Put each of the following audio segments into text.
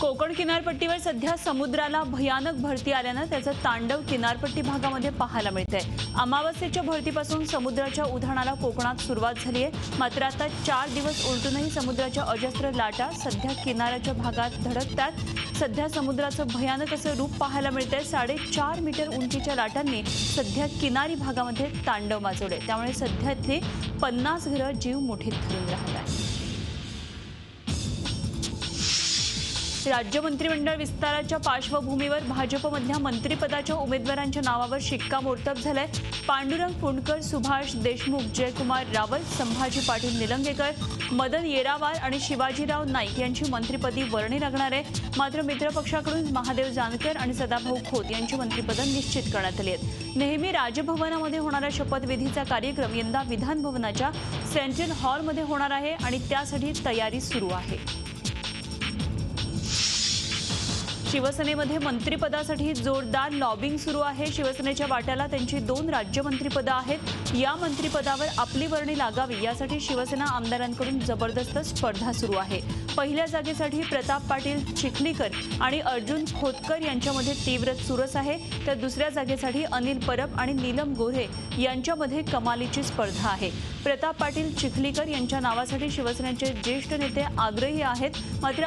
कोकण किनारपट्टीवर सध्या समुद्राला भयानक भरती आल्यानं त्याचं तांडव किनारपट्टी भागामध्ये पाहायला मिळतंय। अमावस्येच्या भरतीपासून समुद्राच्या उधाणाला कोकणात सुरुवात झाली आहे। मात्र आता 4 दिवस उलटूनही समुद्राच्या अजस्त्र लाटा सध्या किनाऱ्याच्या भागात धडकतात। सध्या समुद्राचं भयानक असं रूप पाहायला मिळतंय। 4.5 मीटर उंचीच्या लाटांनी सध्या किनारी भागामध्ये तांडव माजवले, त्यामुळे सध्यातली 50 घरं जीव मुठीत धरून राहत आहेत। राज्य मंत्रिमंडळ विस्ताराच्या पार्श्वभूमीवर भाजपमधल्या मंत्रिपदाच्या उमेदवारांच्या नावावर शिक्कामोर्तब झालंय। पांडुरंग फुंडकर, सुभाष देशमुख, जयकुमार रावल, संभाजी पाटील निलंगेकर, मदन येरावार आणि शिवाजीराव नाईक यांची मंत्रिपदी वर्णी लागणार आहे। मात्र मित्रपक्षाकडून महादेव जानकर आणि सदाभाऊ खोत यांची मंत्रिपदं निश्चित करण्यात आली आहेत। नेहमी राजभवनामध्ये होणारा शपथविधीचा कार्यक्रम यंदा विधान भवनाच्या सेंट्रल हॉलमध्ये होणार आहे आणि त्यासाठी तयारी सुरू आहे। शिवसेनेमध्ये मंत्रिपदासाठी जोरदार लॉबिंग सुरू आहे। शिवसेनेच्या वाट्याला त्यांची 2 राज्यमंत्रीपदं आहेत। या मंत्रिपदावर आपली वर्णी लागावी यासाठी शिवसेना आमदारांकडून जबरदस्त स्पर्धा सुरू आहे। पहिल्या जागेसाठी प्रताप पाटील चिखलीकर आणि अर्जुन खोतकर यांच्यामध्ये तीव्र चुरस आहे, तर दुसऱ्या जागेसाठी अनिल परब आणि नीलम गोऱ्हे यांच्यामध्ये कमालीची स्पर्धा आहे। प्रताप पाटील चिखलीकर यांच्या नावासाठी शिवसेनेचे ज्येष्ठ नेते आग्रही आहेत। मात्र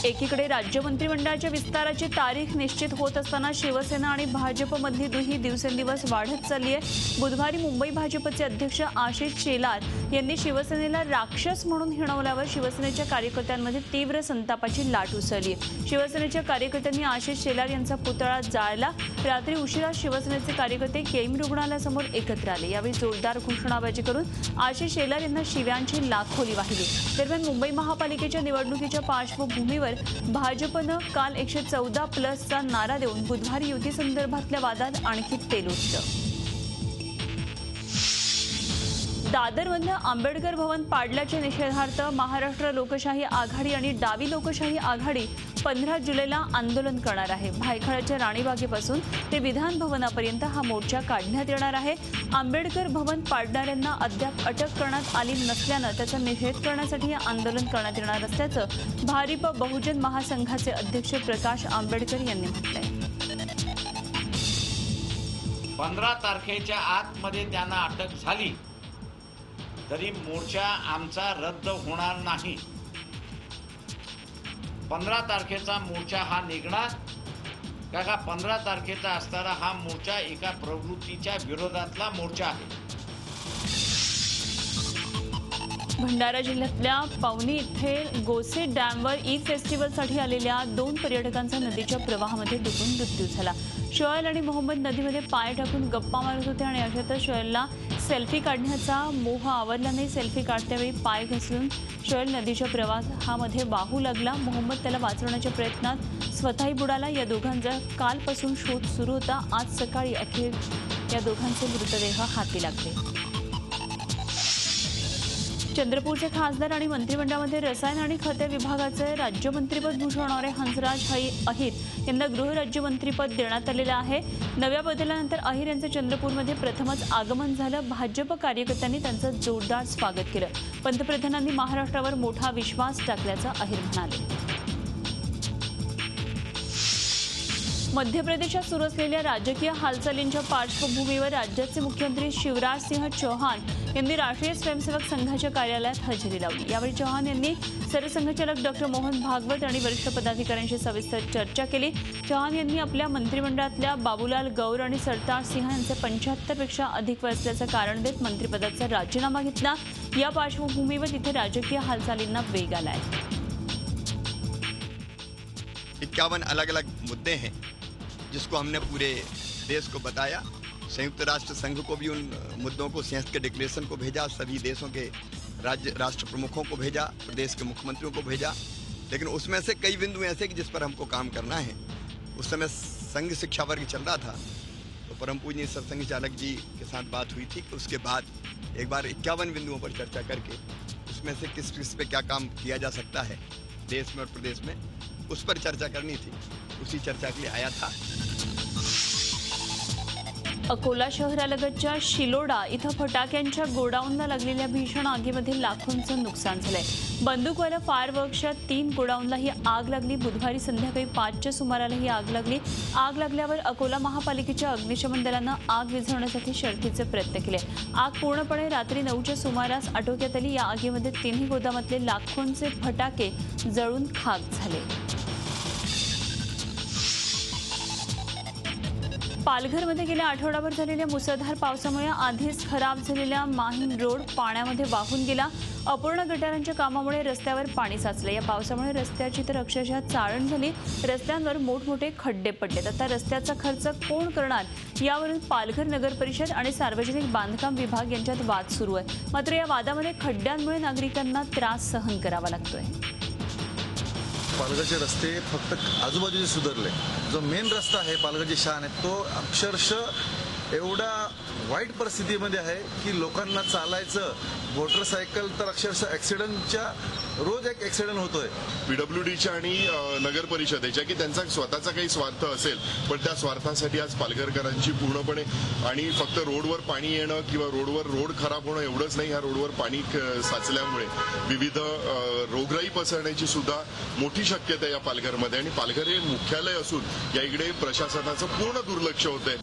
एकीकडे राज्य मंत्रिमंडळाच्या विस्ताराची तारीख निश्चित होत असताना शिवसेना आणि भाजपमधली दुही दिवसेंदिवस वाढत चालली आहे। बुधवारी मुंबई भाजपचे अध्यक्ष आशिष शेलार यांनी शिवसेनेला राक्षस म्हणून हिणवल्यावर शिवसेनेच्या कार्यकर्त्यांमध्ये तीव्र संतापाची लाट उसळली आहे। शिवसेनेच्या कार्यकर्त्यांनी आशिष शेलार यांचा पुतळा जाळला। रात्री उशिरा शिवसेनेचे कार्यकर्ते केईएम रुग्णालयासमोर एकत्र आले। यावेळी जोरदार घोषणाबाजी करून आशिष शेलार यांना शिव्यांची लाखोली वाहिली। दरम्यान मुंबई महापालिकेच्या निवडणुकीच्या पार्श्वभूमीवर भाजपनं काल 114+चा नारा देऊन बुधवारी युतीसंदर्भातल्या वादात आणखी तेल ओतलं। दादरमधलं आंबेडकर भवन पाडल्याच्या निषेधार्थ महाराष्ट्र लोकशाही आघाडी आणि डावी लोकशाही आघाडी 15 जुलैला आंदोलन करणार आहे। भायखळ्याच्या राणीबागेपासून ते विधान भवनापर्यंत हा मोर्चा काढण्यात येणार आहे। आंबेडकर भवन पाडणाऱ्यांना अद्याप अटक करण्यात आली नसल्यानं त्याचा निषेध करण्यासाठी हे आंदोलन करण्यात येणार असल्याचं भारिप बहुजन महासंघाचे अध्यक्ष प्रकाश आंबेडकर यांनी म्हटलंय। 15 तारखेच्या आतमध्ये त्यांना अटक झाली तरी मोर्चा आमचा रद्द होणार नाही। 15 तारखेचा मोर्चा हा निघणार का 15 तारखेचा असताना हा मोर्चा एका प्रवृत्तीच्या विरोधातला मोर्चा आहे। भंडारा जिल्ह्यातल्या पवनी इथे गोसे डॅमवर ईद फेस्टिवलसाठी आलेल्या 2 पर्यटकांचा नदीच्या प्रवाहामध्ये डुबून मृत्यू झाला। शोएल आणि मोहम्मद नदीमध्ये पाय टाकून गप्पा मारत होते आणि अशातच शोएलला सेल्फी काढण्याचा मोह आवरला नाही। सेल्फी काढत्यावेळी पाय घसरून शोएल नदीच्या प्रवाहामध्ये वाहू लागला। मोहम्मद त्याला वाचवण्याच्या प्रयत्नात स्वतःही बुडाला। या दोघांचा कालपासून शोध सुरू होता। आज सकाळी अखेर या दोघांचे मृतदेह हाती लागले। चंद्रपूरचे खासदार आणि मंत्रिमंडळामध्ये रसायन आणि खते विभागाचे राज्यमंत्रीपद भूषवणारे हंसराज अहिर यांना गृहराज्यमंत्रीपद देण्यात आलेलं आहे। नव्या बदलानंतर अहिर यांचं चंद्रपूरमध्ये प्रथमच आगमन झालं। भाजप कार्यकर्त्यांनी त्यांचं जोरदार स्वागत केलं। पंतप्रधानांनी महाराष्ट्रावर मोठा विश्वास टाकल्याचं अहिर म्हणाले। मध्य प्रदेशात सुरू असलेल्या राजकीय हालचालींच्या पार्श्वभूमीवर राज्याचे मुख्यमंत्री शिवराज सिंह चौहान यांनी राष्ट्रीय स्वयंसेवक संघाच्या कार्यालयात हजेरी लावली। यावेळी चौहान यांनी सरसंघचालक डॉक्टर मोहन भागवत आणि वरिष्ठ पदाधिकाऱ्यांशी सविस्तर चर्चा केली। चौहान यांनी आपल्या मंत्रिमंडळातल्या बाबूलाल गौर आणि सरताज सिंह यांचे 75 पेक्षा अधिक वय असल्याचं कारण देत मंत्रिपदाचा राजीनामा घेतला। या पार्श्वभूमीवर इथे राजकीय हालचालींना वेग आलाय। 51 अलग अलग मुद्दे हैं जिसको हमने पूरे देश को बताया। संयुक्त राष्ट्र संघ को भी उन मुद्दों को संयुक्त के डिक्लेरेशन को भेजा, सभी देशों के राष्ट्र प्रमुखों को भेजा, प्रदेश के मुख्यमंत्रियों को भेजा। लेकिन उसमें से कई बिंदु ऐसे कि जिस पर हमको काम करना है। उस समय संघ शिक्षा वर्ग चल रहा था तो परम पूजनीय सरसंघ चालक जी के साथ बात हुई थी। उसके बाद एक बार 51 बिंदुओं पर चर्चा करके उसमें से किस पे क्या काम किया जा सकता है देश में और प्रदेश में, उस पर चर्चा करनी थी। उसी चर्चा के लिए आया था। अकोला शहरालगतच्या शिलोडा इथं फटाक्यांच्या गोडाऊनला लागलेल्या भीषण आगीमध्ये लाखोंचं नुकसान झालंय. बंदूकवाला फायरवर्क्सच्या 3 गोडाऊनला ही आग लागली. बुधवारी संध्याकाळी 5च्या सुमाराला ही आग लागली. आग लागल्यावर अकोला महापालिकेच्या अग्निशमन दलानं आग विझवण्यासाठी शर्थीचे प्रयत्न केले. आग पूर्णपणे रात्री 9च्या सुमारास आटोक्यात आली. या आगीमध्ये 3ही गोदामातले लाखोंचे फटाके जळून खाक झाले. पालघरमध्ये गेल्या आठवडाभर झालेल्या मुसळधार पावसामुळे आधीच खराब झालेला माहीम रोड पाण्यामध्ये वाहून गेला. अपूर्ण गटारांच्या कामामुळे रस्त्यावर पाणी साचले. या पावसामुळे रस्त्याची तर अक्षरशः चाळण झाली. रस्त्यांवर मोठमोठे खड्डे पडलेत. आता रस्त्याचा खर्च कोण करणार यावरून पालघर नगर परिषद आणि सार्वजनिक बांधकाम विभाग यांच्यात वाद सुरू आहे. मात्र या वादामध्ये खड्ड्यांमुळे नागरिकांना त्रास सहन करावा लागतोय. पालघरचे रस्ते फक्त आजूबाजूचे सुधारले. जो मेन रस्ता आहे पालघरची शान आहे तो अक्षरशः एवढा वाईट परिस्थितीमध्ये आहे की लोकांना चालायचं, मोटरसायकल तर अक्षरशः ॲक्सिडेंटच्या रोज एक ॲक्सिडेंट होतोय. PWDच्या आणि नगर परिषदेच्या की त्यांचा स्वतःचा काही स्वार्थ असेल, पण त्या स्वार्थासाठी आज पालघरकरांची पूर्णपणे आणि फक्त रोडवर पाणी येणं किंवा रोड खराब होणं एवढंच नाही, ह्या रोडवर पाणी साचल्यामुळे विविध रोगराई पसरण्याची सुद्धा मोठी शक्यता आहे या पालघरमध्ये. आणि पालघर हे मुख्यालय असून या इकडे प्रशासनाचं पूर्ण दुर्लक्ष होतंय.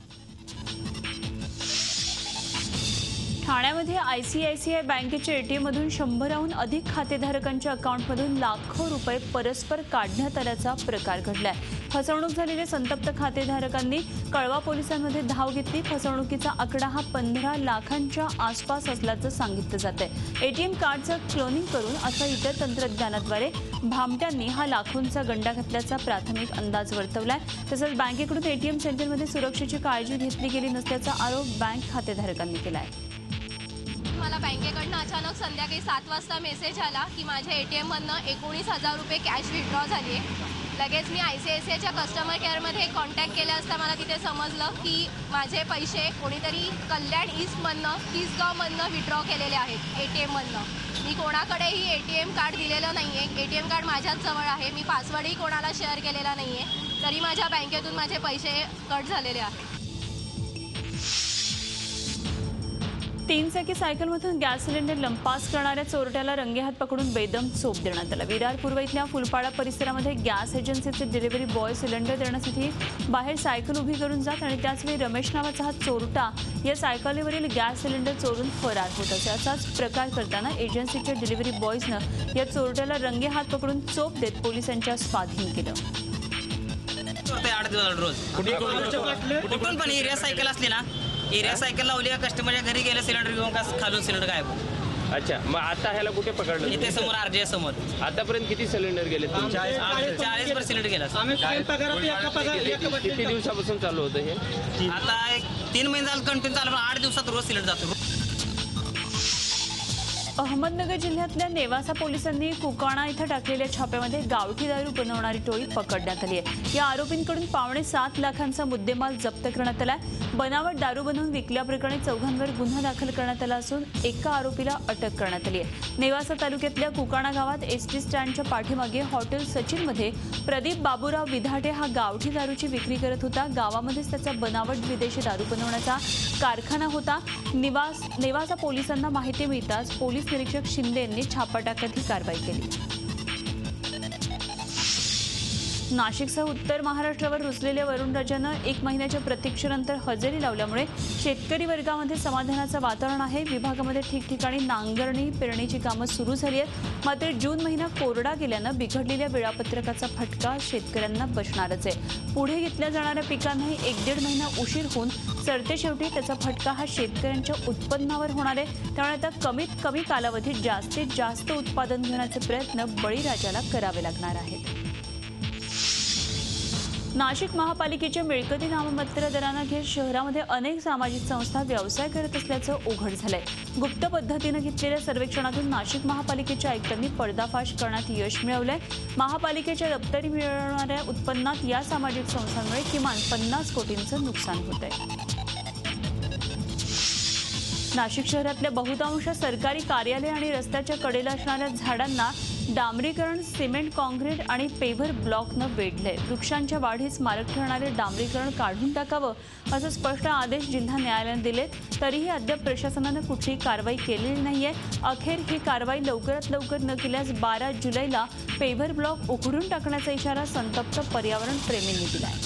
ठाण्यामध्ये ICICI बँकेच्या ATMमधून 100हून अधिक खातेधारकांच्या अकाउंटमधून लाखो रुपये परस्पर काढण्यात आल्याचा प्रकार घडलाय. फसवणूक झालेल्या संतप्त खातेधारकांनी कळवा पोलिसांमध्ये धाव घेतली. फसवणुकीचा आकडा हा 15 लाखांच्या आसपास असल्याचं सांगितलं जातंय. ATM कार्डचं क्लोनिंग करून अथवा इतर तंत्रज्ञानाद्वारे भामट्यांनी हा लाखोंचा गंडा घातल्याचा प्राथमिक अंदाज वर्तवलाय. तसंच बँकेकडून ATM सेंटरमध्ये सुरक्षेची काळजी घेतली गेली नसल्याचा आरोप बँक खातेधारकांनी केलाय. मला बँकेकडनं अचानक संध्याकाळी 7 वाजता मेसेज आला की माझ्या ATMमधनं 19,000 रुपये कॅश विथड्रॉ झाली आहे. लगेच मी ICICIच्या कस्टमर केअरमध्ये कॉन्टॅक्ट केले असता मला तिथे समजलं की माझे पैसे कोणीतरी कल्याण ईस्टमधनं तिसगावमधनं विथड्रॉ केलेले आहेत ATMमधनं. मी कोणाकडेही ATM कार्ड दिलेलं नाही आहे. ATM कार्ड माझ्याच जवळ आहे. मी पासवर्डही कोणाला शेअर केलेला नाही आहे. तरी माझ्या बँकेतून माझे पैसे कट झालेले आहेत. 3 चाकी सायकलमधून गॅस सिलेंडर लंपास करणाऱ्या चोरट्याला रंगेहात पकडून बेदम चोप देण्यात आला. विरार पूर्व इथल्या फुलपाडा परिसरामध्ये गॅस एजन्सीचे डिलिव्हरी बॉय सिलेंडर देण्यासाठी बाहेर सायकल उभी करून जात आणि त्याचवेळी रमेश नावाचा हा चोरटा या सायकलीवरील गॅस सिलेंडर चोरून फरार होत असे. असाच प्रकार करताना एजन्सीच्या डिलिव्हरी बॉयजनं या चोरट्याला रंगेहात पकडून चोप देत पोलिसांच्या स्वाधीन केलं. 8 दिवस रोज कुठून पण एरिया सायकल असली ना, एरिया सायकल लावली कस्टमरच्या घरी गेलं सिलेंडर घेऊन का खालून सिलेंडर गायब. अच्छा, मग आता ह्याला कुठे पकडलं? इथे समोर RJ समोर. आतापर्यंत किती सिलेंडर गेले? 40 सिलेंडर गेला. किती दिवसापासून चालू होतं हे? आता 3 महिने झालं कंटिन्यू चालू. 8 दिवसात रोज सिलेंडर जातो. अहमदनगर जिल्ह्यातल्या नेवासा पोलिसांनी कुकाणा इथं टाकलेल्या छाप्यामध्ये गावठी दारू बनवणारी टोळी पकडण्यात आली आहे. या आरोपींकडून 5.25 लाखांचा मुद्देमाल जप्त करण्यात आलाय. बनावट दारू बनवून विकल्याप्रकरणी 4घांवर गुन्हा दाखल करण्यात आला असून एका आरोपीला अटक करण्यात आली आहे. नेवासा तालुक्यातल्या कुकाणा गावात ST स्टँडच्या पाठीमागे हॉटेल सचिनमध्ये प्रदीप बाबूराव विधाटे हा गावठी दारूची विक्री करत होता. गावामध्येच त्याचा बनावट विदेशी दारू बनवण्याचा कारखाना होता. नेवासा पोलिसांना माहिती मिळताच पोलीस निरीक्षक शिंदे यांनी छापा टाकत ही कारवाई केली. नाशिकसह उत्तर महाराष्ट्रावर रुजलेल्या वरुणराजानं 1 महिन्याच्या प्रतीक्षेनंतर हजेरी लावल्यामुळे शेतकरी वर्गामध्ये समाधानाचं वातावरण आहे. विभागामध्ये ठिकठिकाणी नांगरणी पेरणीची कामं सुरू झाली आहेत. मात्र जून महिना कोरडा गेल्यानं बिघडलेल्या वेळापत्रकाचा फटका शेतकऱ्यांना बसणारच आहे. पुढे घेतल्या जाणाऱ्या पिकांनाही 1-1.5 महिना उशीर होऊन सरते शेवटी त्याचा फटका हा शेतकऱ्यांच्या उत्पन्नावर होणार आहे. त्यामुळे आता कमीत कमी कालावधीत जास्तीत जास्त उत्पादन घेण्याचे प्रयत्न बळीराजाला करावे लागणार आहेत. नाशिक महापालिकेच्या मिळकती नाममात्र दरानं घेत शहरामध्ये अनेक सामाजिक संस्था व्यवसाय करत असल्याचं उघड झालंय. गुप्त पद्धतीनं घेतलेल्या सर्वेक्षणातून नाशिक महापालिकेच्या आयुक्तांनी पर्दाफाश करण्यात यश मिळवलंय. महापालिकेच्या दप्तरी मिळणाऱ्या उत्पन्नात या सामाजिक संस्थांमुळे किमान 50 कोटींचं नुकसान होत आहे. नाशिक शहरातल्या बहुतांश सरकारी कार्यालय आणि रस्त्याच्या कडेला असणाऱ्या झाडांना डांबरीकरण, सिमेंट काँक्रीट आणि पेव्हर ब्लॉकनं वेढलंय. वृक्षांच्या वाढीस मारक ठरणारे डांबरीकरण काढून टाकावं असं स्पष्ट आदेश जिल्हा न्यायालयाने दिलेत. तरीही अद्याप प्रशासनानं कुठलीही कारवाई केलेली नाहीये. अखेर ही कारवाई लवकरात लवकर न केल्यास 12 जुलैला पेव्हर ब्लॉक उखडून टाकण्याचा इशारा संतप्त पर्यावरण प्रेमींनी दिलाय.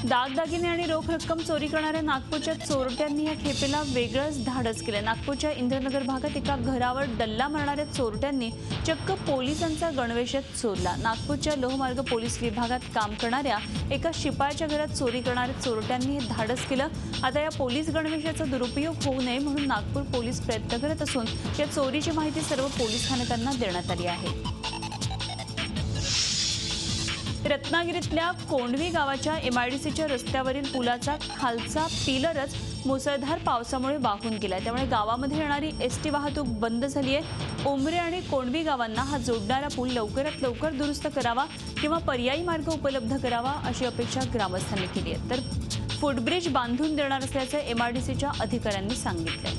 दागदागिने आणि रोख रक्कम चोरी करणाऱ्या नागपूरच्या चोरट्यांनी या खेपेला वेगळंच धाडस केलं. नागपूरच्या इंद्रनगर भागात एका घरावर डल्ला मारणाऱ्या चोरट्यांनी चक्क पोलिसांचा गणवेशात चोरला. नागपूरच्या लोहमार्ग पोलीस विभागात काम करणाऱ्या एका शिपायाच्या घरात चोरी करणाऱ्या चोरट्यांनी हे धाडस केलं. आता या पोलीस गणवेशाचा दुरुपयोग होऊ नये म्हणून नागपूर पोलीस प्रयत्न करत असून या चोरीची माहिती सर्व पोलीस स्थानकांना देण्यात आली आहे. रत्नागिरीतल्या कोंढवी गावाच्या MIDCच्या रस्त्यावरील पुलाचा खालचा पिलरच मुसळधार पावसामुळे वाहून गेला. त्यामुळे गावामध्ये येणारी ST वाहतूक बंद झाली आहे. उमरे आणि कोंढवी गावांना हा जोडणारा पूल लवकरात लवकर दुरुस्त करावा किंवा पर्यायी मार्ग उपलब्ध करावा अशी अपेक्षा ग्रामस्थांनी केली आहे. तर फुटब्रिज बांधून देणार असल्याचं MIDCच्या अधिकाऱ्यांनी सांगितलंय.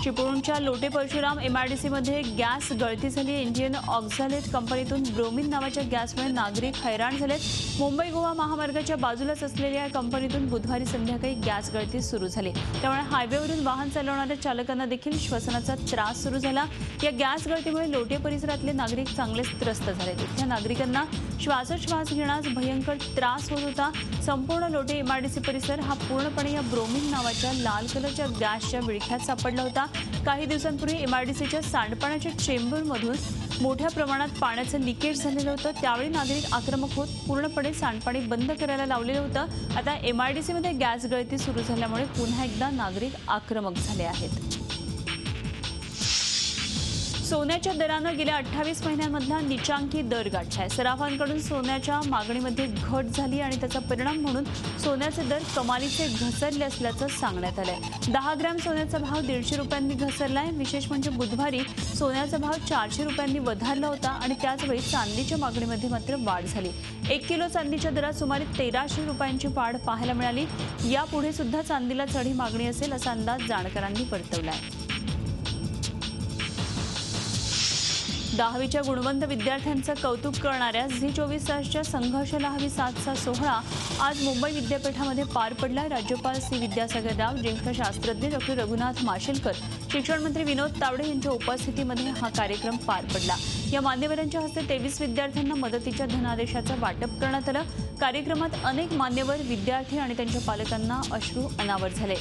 चिपळूणच्या लोटे परशुराम MIDCमध्ये गॅस गळती झाली. इंडियन ऑक्झालेट कंपनीतून ब्रोमिन नावाच्या गॅसमुळे नागरिक हैराण झालेत. मुंबई गोवा महामार्गाच्या बाजूलाच असलेल्या या कंपनीतून बुधवारी संध्याकाळी गॅस गळती सुरू झाली. त्यामुळे हायवेवरून वाहन चालवणाऱ्या चालकांना देखील श्वसनाचा त्रास सुरू झाला. या गॅस गळतीमुळे लोटे परिसरातले नागरिक चांगलेच त्रस्त झाले. तिथल्या नागरिकांना श्वासोच्छवास घेण्यास भयंकर त्रास होत होता. संपूर्ण लोटे MIDC परिसर हा पूर्णपणे या ब्रोमिन नावाच्या लाल कलरच्या गॅसच्या विळख्यात सापडला होता. काही दिवसांपूर्वी MIDCच्या सांडपाण्याच्या चेंबरमधून मोठ्या प्रमाणात पाण्याचं लिकेज झालेलं होतं. त्यावेळी नागरिक आक्रमक होत पूर्णपणे सांडपाणी बंद करायला लावलेलं होतं. आता MIDCमध्ये गॅस गळती सुरू झाल्यामुळे पुन्हा एकदा नागरिक आक्रमक झाले आहेत. सोन्याच्या दरानं गेल्या 28 महिन्यांमधला नीचांकी दर गाठलाय. सराफांकडून सोन्याच्या मागणीमध्ये घट झाली आणि त्याचा परिणाम म्हणून सोन्याचे दर कमालीचे घसरले असल्याचं सांगण्यात आलंय. 10 ग्रॅम सोन्याचा भाव 150 रुपयांनी घसरलाय. विशेष म्हणजे बुधवारी सोन्याचा भाव 400 रुपयांनी वधारला होता आणि त्याचवेळी चांदीच्या मागणीमध्ये मात्र वाढ झाली. 1 किलो चांदीच्या दरात सुमारे 1300 रुपयांची वाढ पाहायला मिळाली. यापुढे सुद्धा चांदीला चढी मागणी असेल असा अंदाज जाणकारांनी वर्तवलाय. 10वीच्या गुणवंत विद्यार्थ्यांचं कौतुक करणाऱ्या झी 24 संघर्षाला हवी साथचा सोहळा आज मुंबई विद्यापीठामध्ये पार पडला. राज्यपाल C. विद्यासागर राव, ज्येष्ठ शास्त्रज्ञ डॉ. रघुनाथ माशेलकर, शिक्षण मंत्री विनोद तावडे यांच्या उपस्थितीमध्ये हा कार्यक्रम पार पडला. या मान्यवरांच्या हस्ते 23 विद्यार्थ्यांना मदतीच्या धनादेशाचं वाटप करण्यात आलं. कार्यक्रमात अनेक मान्यवर, विद्यार्थी आणि त्यांच्या पालकांना अश्रू अनावर झाले.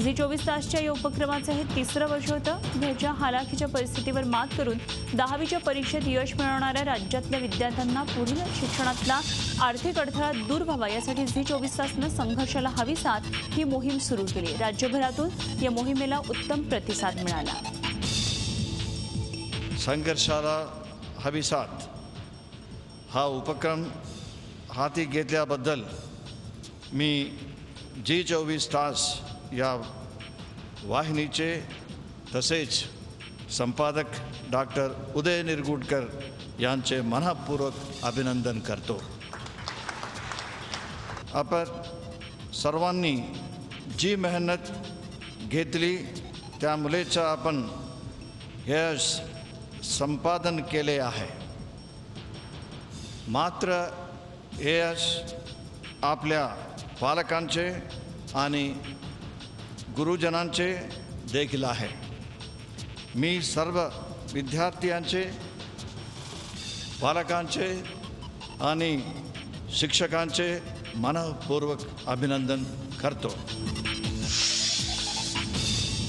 झी 24 तासच्या या उपक्रमाचं हे 3रं वर्ष होतं. घरच्या हालाखीच्या परिस्थितीवर मात करून 10वीच्या परीक्षेत यश मिळवणाऱ्या राज्यातल्या विद्यार्थ्यांना पुढील शिक्षणातला आर्थिक अडथळा दूर व्हावा यासाठी झी 24 तासनं संघर्षाला हवी साथ ही मोहीम सुरू केली. राज्यभरातून या मोहिमेला उत्तम प्रतिसाद मिळाला. संघर्षाला हवी साथ हा उपक्रम हाती घेतल्याबद्दल मी झी 24 तास या वाहिनीचे तसेच संपादक डॉक्टर उदय निरगुडकर यांचे मनःपूर्वक अभिनंदन करतो. आपण सर्वांनी जी मेहनत घेतली त्यामुळेच आपण यश संपादन केले आहे. मात्र यश आपल्या पालकांचे आणि गुरुजनांचे देखील आहे. मी सर्व विद्यार्थ्यांचे, पालकांचे आणि शिक्षकांचे मनःपूर्वक अभिनंदन करतो.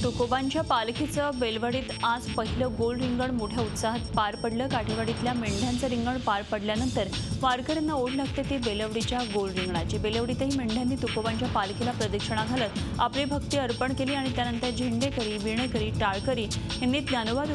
तुकोबांच्या पालखीचं बेलवडीत आज पहिलं गोल रिंगण मोठ्या उत्साहात पार पडलं. काठेवाडीतल्या मेंढ्यांचं रिंगण पार पडल्यानंतर वारकऱ्यांना ओढ लागते ती बेलवडीच्या गोल रिंगणाची. बेलवडीतही मेंढ्यांनी तुकोबांच्या पालखीला प्रदक्षिणा घालत आपली भक्ती अर्पण केली आणि त्यानंतर झेंडेकरी, वीणेकरी, टाळकरी यांनी ज्ञानोबा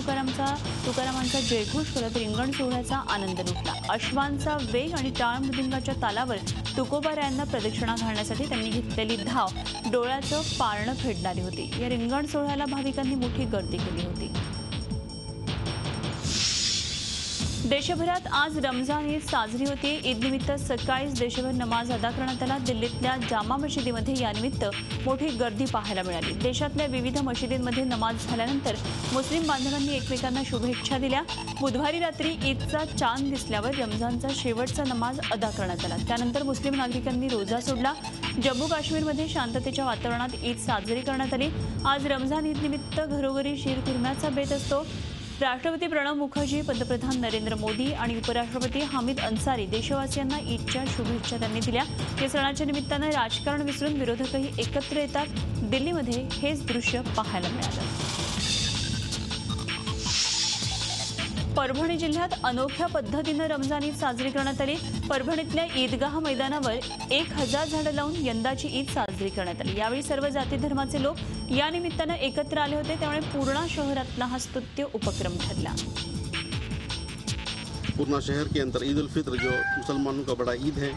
तुकारामांचा जयघोष करत रिंगण सोहळ्याचा आनंद लुटला. अश्वांचा वेग आणि टाळ मृदुंगाच्या तालावर तुकोबारायांना प्रदक्षिणा घालण्यासाठी त्यांनी घेतलेली धाव डोळ्याचं पारणं फेडणारी होती. या रिंगण सोहळ्याला भाविकांनी मोठी गर्दी केली होती. देशभरात आज रमजान ईद साजरी होते। ईदनिमित्त सकाळीच देशभर नमाज अदा करण्यात आला। दिल्लीतल्या जामा मशिदीमध्ये यानिमित्त मोठी गर्दी पाहायला मिळाली। देशातल्या विविध मशिदींमध्ये नमाज झाल्यानंतर मुस्लिम बांधवांनी एकमेकांना शुभेच्छा दिल्या। बुधवारी रात्री ईदचा चांद दिसल्यावर रमजानचा शेवटचा नमाज अदा करण्यात आला। त्यानंतर मुस्लिम नागरिकांनी रोजा सोडला। जम्मू काश्मीरमध्ये शांततेच्या वातावरणात ईद साजरी करण्यात आली। आज रमजान ईदनिमित्त घरोघरी शीरखुर्म्याचा बेत असतो। राष्ट्रपती प्रणव मुखर्जी, पंतप्रधान नरेंद्र मोदी आणि उपराष्ट्रपती हामिद अन्सारी देशवासियांना ईदच्या शुभेच्छा त्यांनी दिल्या। या सणाच्या निमित्तानं राजकारण विसरून विरोधकही एकत्र येतात। दिल्लीमध्ये हेच दृश्य पाहायला मिळालं। परभणी जिल्ह्यात अनोख्या पद्धतीनं रमजान ईद साजरी करण्यात आली। परभणीतल्या ईदगाह मैदानावर 1000 झाडं लावून यंदाची ईद साजरी करण्यात आली। यावेळी सर्व जाती धर्माचे लोक या निमित्तानं एकत्र आले होते, त्यामुळे पूर्णा शहरातला हा स्तुत्य उपक्रम ठरला। पूर्णा शहर के अंदर ईद उल फित्र जो मुसलमानों का बड़ा ईद है,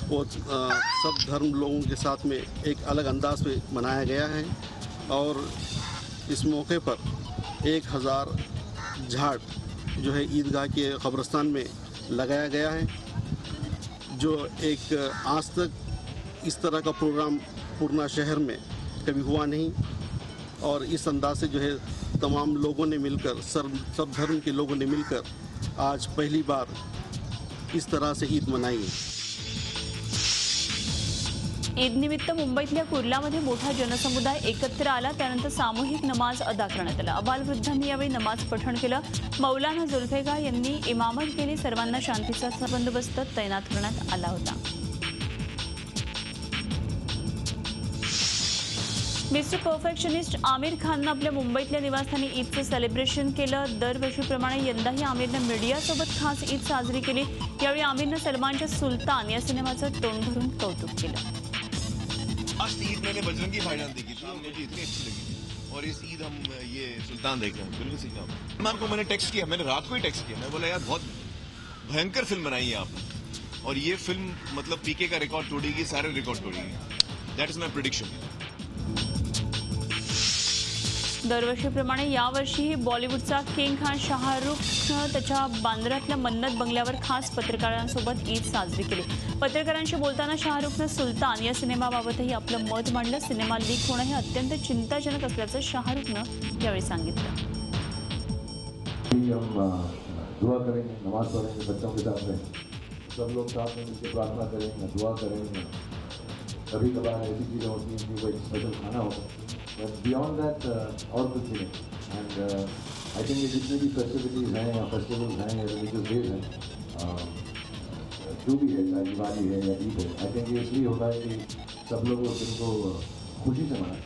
वो सब धर्म लोगों के साथ में एक अलग अंदाज में मनाया गया है और इस मौके पर 1000 झाड़ जो है ईदगाह के कब्रिस्तान में लगाया गया है, जो एक आज तक इस तरह का प्रोग्राम पूर्णा शहर में कभी हुआ नहीं और इस अंदाज से जो है तमाम लोगों ने मिलकर सब धर्म के लोगों ने मिलकर आज पहली बार इस तरह से ईद मनाई है। ईदनिमित्त मुंबईतल्या कुर्लामध्ये मोठा जनसमुदाय एकत्र आला। त्यानंतर सामूहिक नमाज अदा करण्यात आला। अबालवृद्धांनी यावेळी नमाज पठण केलं। मौलाना जुल्फिकार यांनी इमामत केली। सर्वांना शांतीचा बंदोबस्त तैनात करण्यात आला होता। मिस्टर परफेक्शनिस्ट आमिर खाननं आपल्या मुंबईतल्या निवासस्थानी ईदचं सेलिब्रेशन केलं। दरवर्षीप्रमाणे यंदाही आमिरनं मीडियासोबत खास ईद साजरी केली। यावेळी आमिरनं सलमानच्या सुलतान या सिनेमाचं तोंड भरून कौतुक केलं। लास्ट ईद मैंने बजरंगी भाईजान देखी थी, मुझे इतनी अच्छी लगी और इस ईद हम ये सुल्तान देख रहे हैं। बिल्कुल सही कहा। सलमान को मैंने टेक्स्ट किया, मैंने रात को ही टेक्स्ट किया। मैं बोला यार बहुत भयंकर फिल्म बनाई है आपने और ये फिल्म मतलब पीके का रिकॉर्ड तोड़ेगी, सारे रिकॉर्ड तोड़ेगी। That is my prediction. दरवर्षीप्रमाणे यावर्षीही बॉलिवूडचा किंग खान शाहरुखनं त्याच्या बांद्र्यातल्या मन्नत बंगल्यावर खास पत्रकारांसोबत ईद साजरी केली। पत्रकारांशी बोलताना शाहरुखनं सुलतान या सिनेमाबाबतही आपलं मत मांडलं। सिनेमा लीक होणं हे अत्यंत चिंताजनक असल्याचं शाहरुखनं यावेळी सांगितलं। हम दुआ करेंगे, नमाज पढ़ेंगे बच्चों के साथ में, सब लोग साथ में मिलकर प्रार्थना करेंगे, दुआ करेंगे। कभी कभार ऐसी चीज़ें होती हैं कि वो एक स्पेशल खाना होता है, बट बियॉन्ड दैट और कुछ नहीं। एंड आई थिंक ये जितने भी फेस्टिविटीज़ हैं या फेस्टिवल्स हैं या रिलीजियस डेज हैं, जो भी है, चाहे दिवाली है या ईद है, आई थिंक ये इसलिए होता है कि सब लोग उस दिन को खुशी से मनाएं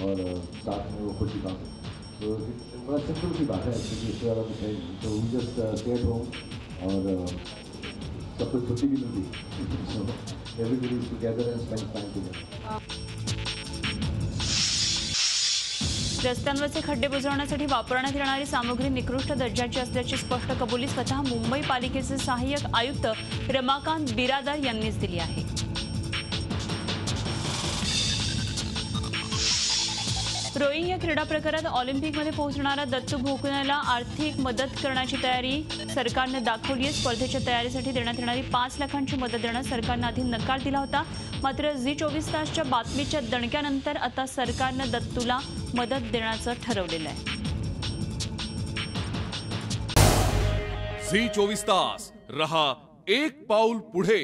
और साथ में वो खुशी बांटें। तो बड़ा सिंपल सी बात है, क्योंकि इससे ज़्यादा कुछ है। तो we just stay at home और सबको छुट्टी भी मिलती है, everybody is together and spend time together. रस्त्यांवरचे खड्डे बुजवण्यासाठी वापरण्यात येणारी सामग्री निकृष्ट दर्जाची असल्याची स्पष्ट कबुली स्वतः मुंबई पालिकेचे सहाय्यक आयुक्त रमाकांत बिरादार यांनीच दिली आहे। रोईंग या क्रीडा प्रकारात ऑलिम्पिकमध्ये पोहोचणारा दत्तू भोकनळला आर्थिक मदत करण्याची तयारी सरकारनं दाखवली आहे। स्पर्धेच्या तयारीसाठी देण्यात येणारी 5 लाखांची मदत देण्यास सरकारनं आधी नकार दिला होता, मात्र झी 24 तासच्या बातमीच्या दणक्यानंतर आता सरकारनं दत्तूला मदत देण्याचं ठरवलेलं आहे। झी 24 तास रहा एक पाऊल पुढे।